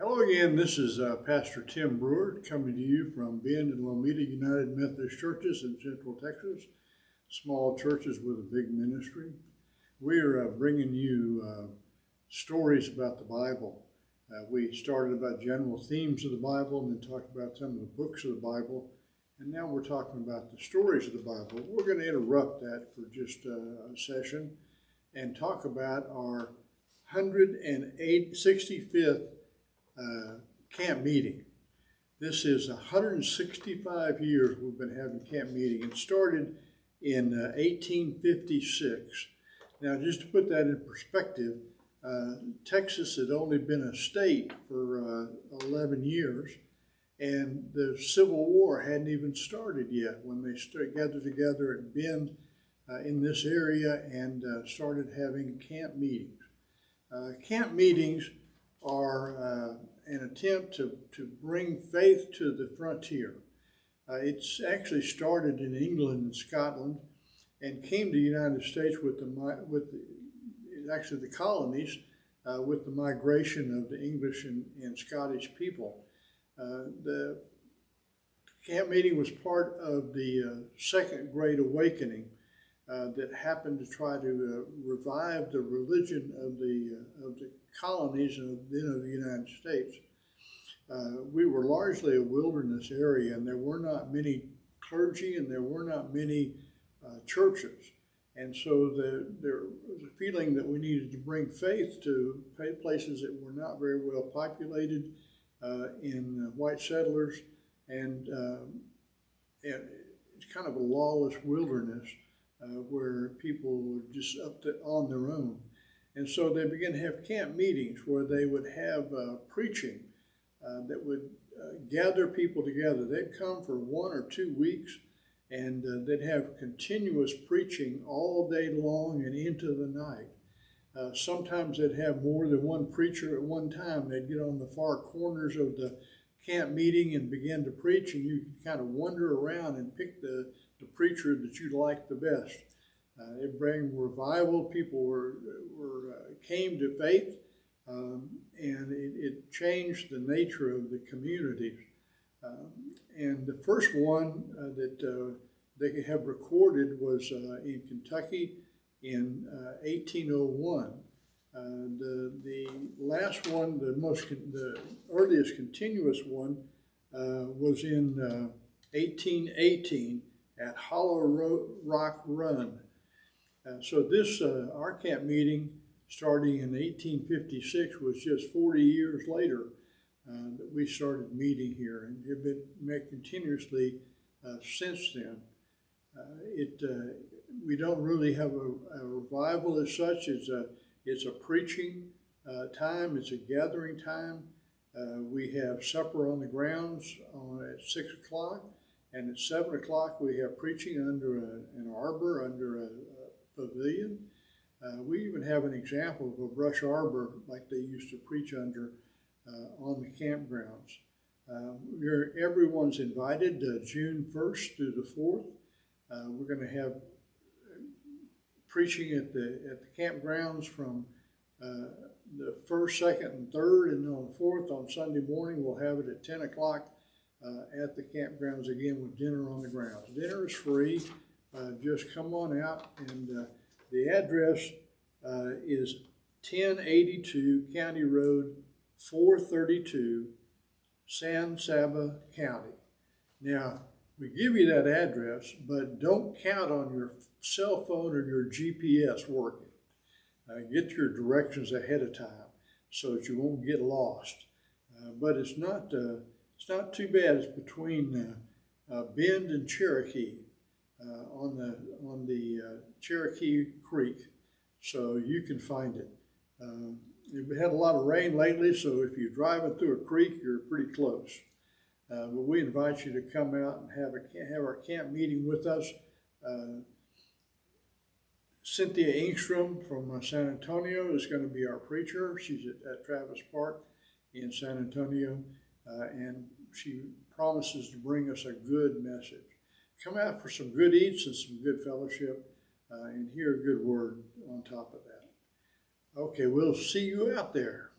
Hello again, this is Pastor Tim Brewer coming to you from Bend and Lomita United Methodist Churches in Central Texas, small churches with a big ministry. We are bringing you stories about the Bible. We started about general themes of the Bible and then talked about some of the books of the Bible, and now we're talking about the stories of the Bible. We're going to interrupt that for just a session and talk about our 165th camp meeting. This is 165 years we've been having camp meeting. It started in 1856. Now, just to put that in perspective, Texas had only been a state for 11 years, and the Civil War hadn't even started yet when they gathered together at Bend in this area and started having camp meetings. Camp meetings are an attempt to bring faith to the frontier. It's actually started in England and Scotland and came to the United States with the colonies with the migration of the English and Scottish people. The camp meeting was part of the Second Great Awakening that happened to try to revive the religion of the colonies and then of the United States. We were largely a wilderness area, and there were not many clergy, and there were not many churches. And so there was a feeling that we needed to bring faith to places that were not very well populated in white settlers, and it's kind of a lawless wilderness where people were just on their own. And so they began to have camp meetings where they would have preaching that would gather people together. They'd come for 1 or 2 weeks, and they'd have continuous preaching all day long and into the night. Sometimes they'd have more than one preacher at one time. They'd get on the far corners of the camp meeting and begin to preach, and you could kind of wander around and pick the preacher that you liked the best. It brought revival. People came to faith, and it changed the nature of the community. And the first one that they have recorded was in Kentucky in 1801. The last one, the earliest continuous one, was in 1818 at Hollow Rock Run. So this, our camp meeting, starting in 1856, was just 40 years later that we started meeting here, and have been met continuously since then. We don't really have a revival as such. It's a preaching time. It's a gathering time. We have supper on the grounds at 6 o'clock, and at 7 o'clock we have preaching under an arbor, under a pavilion. We even have an example of a brush arbor like they used to preach under on the campgrounds. Everyone's invited June 1st through the 4th. We're going to have preaching at the campgrounds from the 1st, 2nd, and 3rd, and on the 4th on Sunday morning we'll have it at 10 o'clock at the campgrounds again with dinner on the grounds. Dinner is free. Just come on out, and the address is 1082 County Road 432, San Saba County. Now, we give you that address, but don't count on your cell phone or your GPS working. Get your directions ahead of time so that you won't get lost. But it's not too bad. It's between Bend and Cherokee on the Cherokee Creek, so you can find it. We've had a lot of rain lately, so if you're driving through a creek, you're pretty close. But we invite you to come out and have our camp meeting with us. Cynthia Engstrom from San Antonio is going to be our preacher. She's at Travis Park in San Antonio, and she promises to bring us a good message. Come out for some good eats and some good fellowship, and hear a good word on top of that. Okay, we'll see you out there.